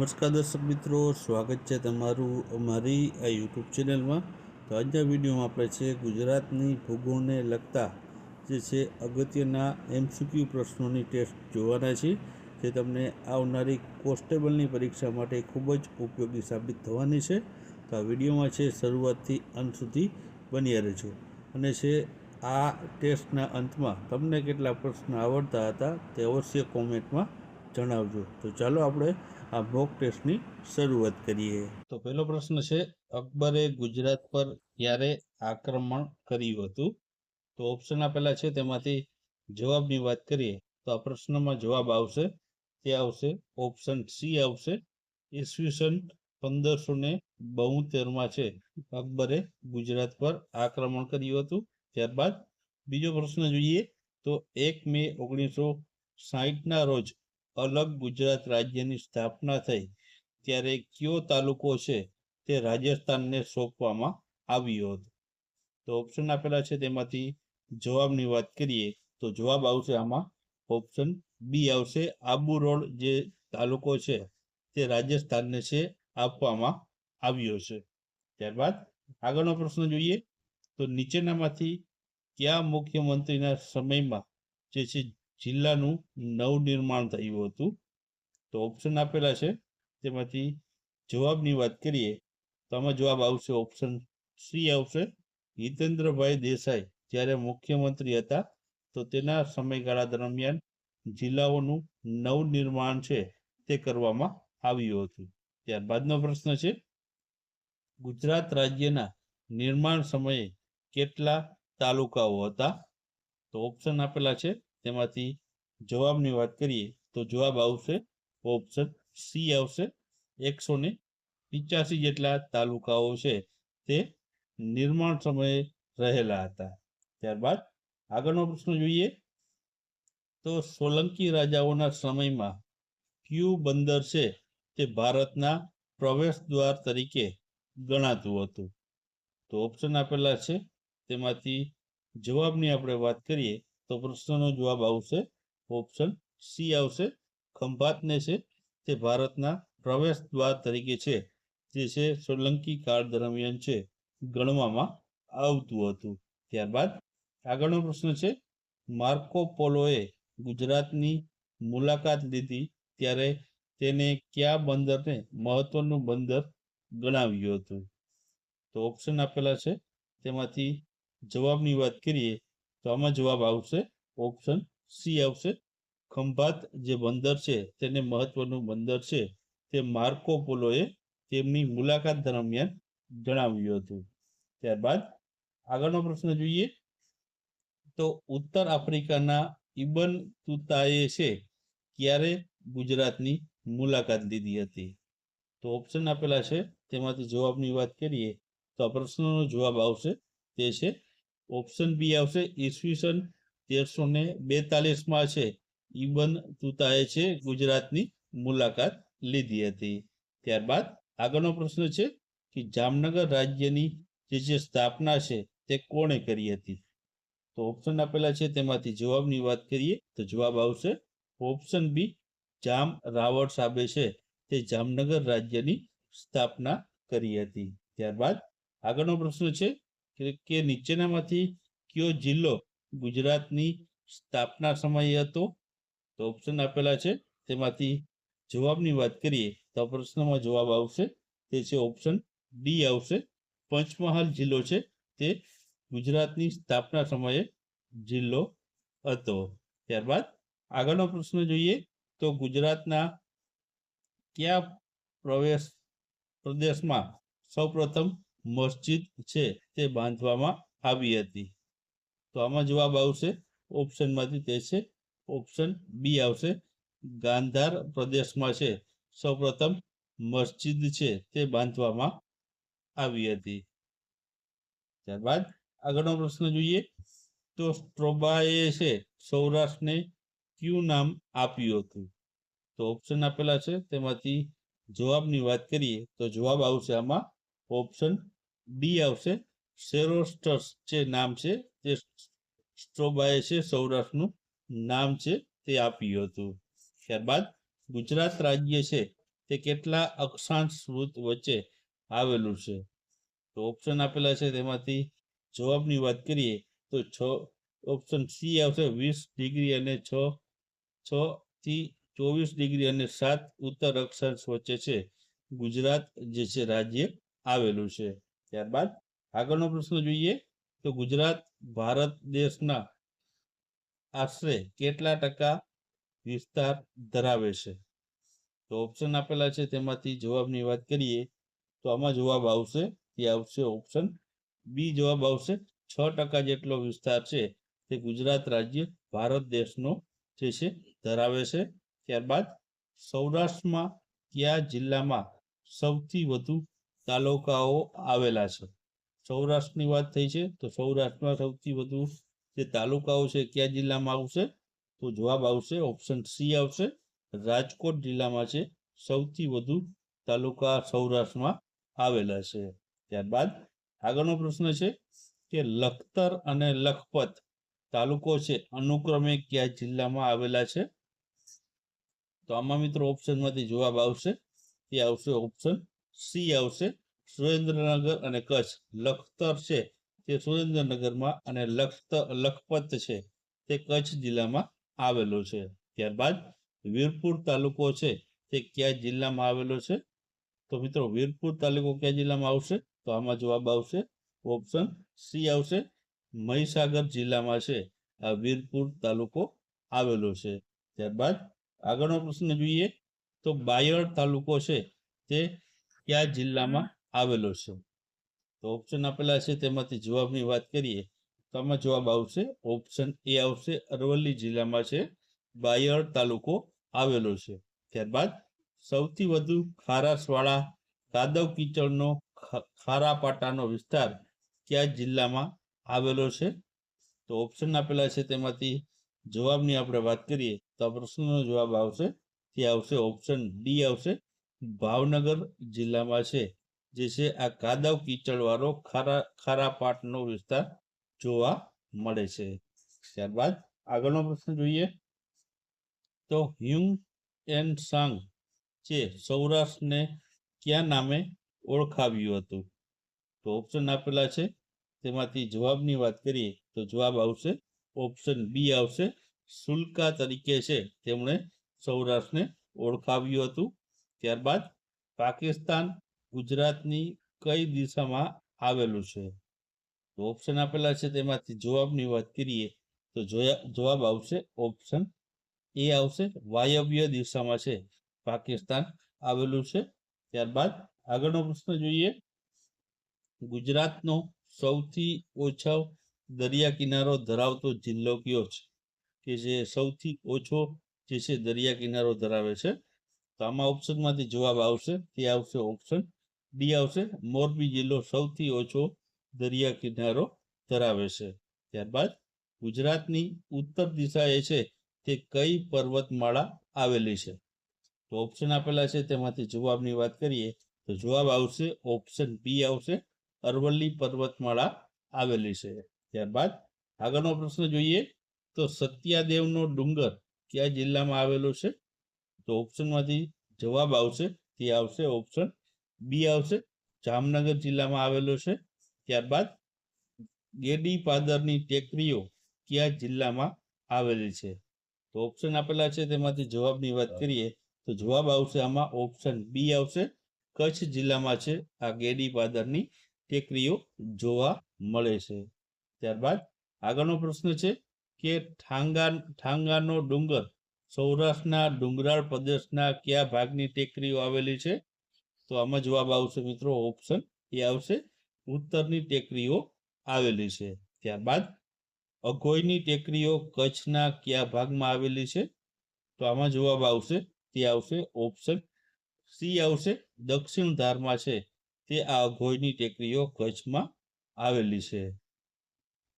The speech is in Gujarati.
નમસ્કાર દર્શક મિત્રો, સ્વાગત છે તમારું અમારી આ યુટ્યુબ ચેનલમાં. તો આજના વિડીયોમાં આપણે છે ગુજરાતની ભૂગોળને લગતા જે છે અગત્યના MCQ પ્રશ્નોની ટેસ્ટ જોવાના છે, જે તમને આવનારી કોન્સ્ટેબલની પરીક્ષા માટે ખૂબ જ ઉપયોગી સાબિત થવાની છે. તો આ વિડીયોમાં છે શરૂઆતથી અંત સુધી બન્યા રહેજો. અને છે આ ટેસ્ટના અંતમાં તમને કેટલા પ્રશ્ન આવડતા હતા તે અવશ્ય કોમેન્ટમાં જણાવજો. તો ચાલો આપણે આ મોક ટેસ્ટની શરૂઆત કરીએ. તો પહેલો પ્રશ્ન છે, અકબરે ગુજરાત પર ક્યારે આક્રમણ કર્યું હતું? તો ઓપ્શન આપેલા છે, તેમાંથી જવાબની વાત કરીએ તો આ પ્રશ્નમાં જવાબ આવશે, તે આવશે ઓપ્શન સી આવશે. ઈસવીસન 1572 છે અકબરે ગુજરાત પર આક્રમણ કર્યું હતું. ત્યારબાદ બીજો પ્રશ્ન જોઈએ તો 1 મે 1960 રોજ અલગ ગુજરાત રાજ્યની સ્થાપના થઈ ત્યારે કયો તાલુકો છે તે રાજસ્થાનને સોંપવામાં આવ્યો હતો? તો ઓપ્શન આપેલા છે, તેમાંથી જવાબની વાત કરીએ તો જવાબ આવશે આમાં ઓપ્શન બી આવશે. આબુ રોડ જે તાલુકો છે તે રાજસ્થાનને છે આપવામાં આવ્યો છે. ત્યારબાદ આગળનો પ્રશ્ન જોઈએ તો નીચેનામાંથી કયા મુખ્યમંત્રીના સમયમાં જે છે જિલ્લાનું નવનિર્માણ થયું હતું? તો ઓપ્શન આપેલા છે, તેમાંથી જવાબની વાત કરીએ તો આમાં જવાબ આવશે ઓપ્શન સી આવશે. હિતેન્દ્રભાઈ દેસાઈ જ્યારે મુખ્યમંત્રી હતા તો તેના સમયગાળા દરમિયાન જિલ્લાઓનું નવનિર્માણ છે તે કરવામાં આવ્યું હતું. ત્યારબાદનો પ્રશ્ન છે, ગુજરાત રાજ્યના નિર્માણ સમયે કેટલા તાલુકાઓ હતા? તો ઓપ્શન આપેલા છે, તેમાંથી જવાબની વાત કરીએ તો જવાબ આવશે ઓપ્શન સી આવશે. 185 જેટલા તાલુકાઓ છે તે નિર્માણ સમયે રહેલા હતા. ત્યારબાદ આગળનો પ્રશ્ન જોઈએ તો સોલંકી રાજાઓના સમયમાં કયું બંદર છે તે ભારતના પ્રવેશ દ્વાર તરીકે ગણાતું હતું? તો ઓપ્શન આપેલા છે, તેમાંથી જવાબની આપણે વાત કરીએ તો પ્રશ્નનો જવાબ આવશે ઓપ્શન સી આવશે. ખંભાતને છે તે ભારતના પ્રવેશ દ્વાર તરીકે છે જે છે સોલંકી કાળ દરમિયાન છે ગણવામાં આવતું હતું. ત્યારબાદ આગળનો પ્રશ્ન છે, માર્કો પોલોએ ગુજરાતની મુલાકાત લીધી ત્યારે તેને કયા બંદરને મહત્વનું બંદર ગણાવ્યું હતું? તો ઓપ્શન આપેલા છે, તેમાંથી જવાબની વાત કરીએ તો આમાં જવાબ આવશે ઓપ્શન સી આવશે. ખંભાત જે બંદર છે તેને મહત્વનું બંદર છે તે માર્કો પોલોએ તેમની મુલાકાત દરમિયાન જણાવ્યું હતું. ત્યારબાદ આગળનો પ્રશ્ન જોઈએ તો ઉત્તર આફ્રિકાના ઇબન તુતાએ છે ક્યારે ગુજરાતની મુલાકાત લીધી હતી? તો ઓપ્શન આપેલા છે, તેમાંથી જવાબની વાત કરીએ તો આ પ્રશ્નનો જવાબ આવશે, તે છે ઓપ્શન બી આવશે. ઈસવીસન 1342 છે ઇબન તુતાએ છે ગુજરાતની મુલાકાત લીધી હતી. ત્યારબાદ આગળનો પ્રશ્ન છે કે જામનગર રાજ્યની જે સ્થાપના છે તે કોણે કરી હતી? તો ઓપ્શન આપેલા છે, તેમાંથી જવાબની વાત કરીએ તો જવાબ આવશે ઓપ્શન બી. જામ રાવળ સાહેબે છે તે જામનગર રાજ્યની સ્થાપના કરી હતી. ત્યારબાદ આગળનો પ્રશ્ન છે કે નીચેનામાંથી કયો જિલ્લો ગુજરાતની સ્થાપના સમયે હતો? તો ઓપ્શન આપેલા છે, તેમાંથી જવાબની વાત કરીએ તો પ્રશ્નમાં જવાબ આવશે, તે છે ઓપ્શન ડી આવશે. પંચમહાલ જિલ્લો છે તે ગુજરાતની સ્થાપના સમયે જિલ્લો હતો. ત્યારબાદ આગળનો પ્રશ્ન જોઈએ તો ગુજરાતના કયા પ્રદેશમાં સૌપ્રથમ મસ્જિદ છે તે બાંધવામાં આવી હતી? તો આમાં જવાબ આવશે ઓપ્શનમાંથી, તે છે ઓપ્શન બી આવશે. ગાંધાર પ્રદેશમાં છે સૌપ્રથમ મસ્જિદ છે તે બાંધવામાં આવી હતી. ત્યારબાદ આગળનો પ્રશ્ન જોઈએ તો સ્ટ્રોબાએ છે સૌરાષ્ટ્રને કયું નામ આપ્યું હતું? તો ઓપ્શન આપેલા છે, તેમાંથી જવાબની વાત કરીએ તો જવાબ આવશે આમાં ઓપ્શન ડી આવશે. સેરોસ્ટર્સ જે નામ છે તે સ્ટ્રોબાએ છે સૌરાષ્ટ્રનું નામ છે તે આપ્યું હતું. ત્યારબાદ ગુજરાત રાજ્ય છે તે કેટલા અક્ષાંશ વૃત્ત વચ્ચે આવેલું છે? તો ઓપ્શન આપેલા છે તેમાંથી જવાબની વાત કરીએ તો ઓપ્શન સી આવશે 20 ડિગ્રી અને 6 થી 24 ડિગ્રી અને 7 ઉત્તર અક્ષાંશ વચ્ચે છે ગુજરાત જે છે રાજ્ય આવેલું છે. ત્યારબાદ આગળનો પ્રશ્ન જોઈએ તો ગુજરાત ભારત દેશના આશરે કેટલા ટકા વિસ્તાર ધરાવે છે? તો ઓપ્શન આપેલા છે તેમાંથી જવાબની વાત કરીએ તો આમાં જવાબ આવશે તે આવશે ઓપ્શન બી જવાબ આવશે 6% જેટલો વિસ્તાર છે તે ગુજરાત રાજ્ય ભારત દેશનો જે છે ધરાવે છે. ત્યારબાદ સૌરાષ્ટ્રમાં કયા જિલ્લામાં સૌથી વધુ તાલુકાઓ આવેલા છે? સૌરાષ્ટ્રની વાત થઈ છે તો સૌરાષ્ટ્રમાં સૌથી વધુ જે તાલુકાઓ છે કયા જિલ્લામાં આવશે? તો જવાબ આવશે ઓપ્શન સી આવશે રાજકોટ જિલ્લામાં છે સૌથી વધુ તાલુકા સૌરાષ્ટ્રમાં આવેલા છે. ત્યારબાદ આગળનો પ્રશ્ન છે કે લખતર અને લખપત તાલુકો છે અનુક્રમે કયા જિલ્લામાં આવેલા છે? તો આમાં મિત્રો ઓપ્શનમાંથી જવાબ આવશે તે આવશે ઓપ્શન સી આવશે સુરેન્દ્રનગર અને કચ્છ. લખતર છે તે સુરેન્દ્રનગરમાં અને લખપત છે તે કચ્છ જિલ્લામાં આવેલો છે. ત્યારબાદ વીરપુર તાલુકો છે તે કયા જિલ્લામાં આવેલો છે? તો મિત્રો વીરપુર તાલુકો કયા જિલ્લામાં આવશે? તો આમાં જવાબ આવશે ઓપ્શન સી આવશે મહીસાગર જિલ્લામાં છે આ વીરપુર તાલુકો આવેલો છે. ત્યારબાદ આગળનો પ્રશ્ન જોઈએ તો બાયડ તાલુકો છે તે કયા જિલ્લામાં આવેલો છે? તો ઓપ્શન આપેલા છે તેમાંથી જવાબની વાત કરીએ તો આમાં જવાબ આવશે ઓપ્શન એ આવશે અરવલ્લી જિલ્લામાં છે બાયડ તાલુકો આવેલો છે. ત્યારબાદ સૌથી વધુ ખારાશવાળા કાદવ કીચડનો ખારાપાટાનો વિસ્તાર કયા જિલ્લામાં આવેલો છે? તો ઓપ્શન આપેલા છે તેમાંથી જવાબની આપણે વાત કરીએ તો આ પ્રશ્નનો જવાબ આવશે તે આવશે ઓપ્શન ડી આવશે ભાવનગર જિલ્લામાં છે જે છે આ કાદવ કીચડવાળો ખારાપાટનો વિસ્તાર જોવા મળે છે. ત્યારબાદ આગળનો પ્રશ્ન જોઈએ તો હ્યુંગ એન્ડ સાંગ છે સૌરાષ્ટ્રને કયા નામે ઓળખાવ્યું હતું? તો ઓપ્શન આપેલા છે તેમાંથી જવાબની વાત કરીએ તો જવાબ આવશે ઓપ્શન બી આવશે સુલકા તરીકે છે તેમણે સૌરાષ્ટ્રને ઓળખાવ્યું હતું. ત્યારબાદ પાકિસ્તાન ગુજરાતની કઈ દિશામાં આવેલું છે? તો ઓપ્શન આપેલા છે તેમાંથી જવાબની વાત કરીએ તો જવાબ આવશે ઓપ્શન એ આવશે વાયવ્ય દિશામાં છે પાકિસ્તાન આવેલું છે. ત્યારબાદ આગળનો પ્રશ્ન જોઈએ ગુજરાતનો સૌથી ઓછો દરિયા કિનારો ધરાવતો જિલ્લો કયો છે કે જે સૌથી ઓછો જે છે દરિયા કિનારો ધરાવે છે? તો આમાં ઓપ્શનમાંથી જવાબ આવશે તે આવશે ઓપ્શન ડી આવશે મોરબી જિલ્લો સૌથી ઓછો દરિયા કિનારો ધરાવે છે. ત્યારબાદ ગુજરાતની ઉત્તર દિશાએ છે તે કઈ પર્વતમાળા આવેલી છે? તો ઓપ્શન આપેલા છે તેમાંથી જવાબની વાત કરીએ તો જવાબ આવશે ઓપ્શન બી આવશે અરવલ્લી પર્વતમાળા આવેલી છે. ત્યારબાદ આગળનો પ્રશ્ન જોઈએ તો સત્યાદેવનો ડુંગર કયા જિલ્લામાં આવેલો છે? તો ઓપ્શનમાંથી જવાબ આવશે તે આવશે ઓપ્શન બી આવશે જામનગર જિલ્લામાં આવેલો છે. ત્યારબાદ ગેડી પાદરની ટેકરીઓ કયા જિલ્લામાં આવેલી છે? તો ઓપ્શન આપેલા છે તેમાંથી જવાબની વાત કરીએ તો જવાબ આવશે આમાં ઓપ્શન બી આવશે કચ્છ જિલ્લામાં છે આ ગેડી પાદરની ટેકરીઓ જોવા મળે છે. ત્યારબાદ આગળનો પ્રશ્ન છે કે ઠાંગાનો ડુંગર સૌરાષ્ટ્રના ડુંગરાળ પ્રદેશના કયા ભાગની ટેકરીઓ આવેલી છે? તો આમાં જવાબ આવશે મિત્રો ઓપ્શન એ આવશે ઉત્તરની ટેકરીઓ આવેલી છે. ત્યારબાદ અઘોઈની ટેકરીઓ કચ્છના કયા ભાગમાં આવેલી છે? તો આમાં જવાબ આવશે તે આવશે ઓપ્શન સી આવશે દક્ષિણ ધારમાં છે તે આ અઘોઈની ટેકરીઓ કચ્છમાં આવેલી છે.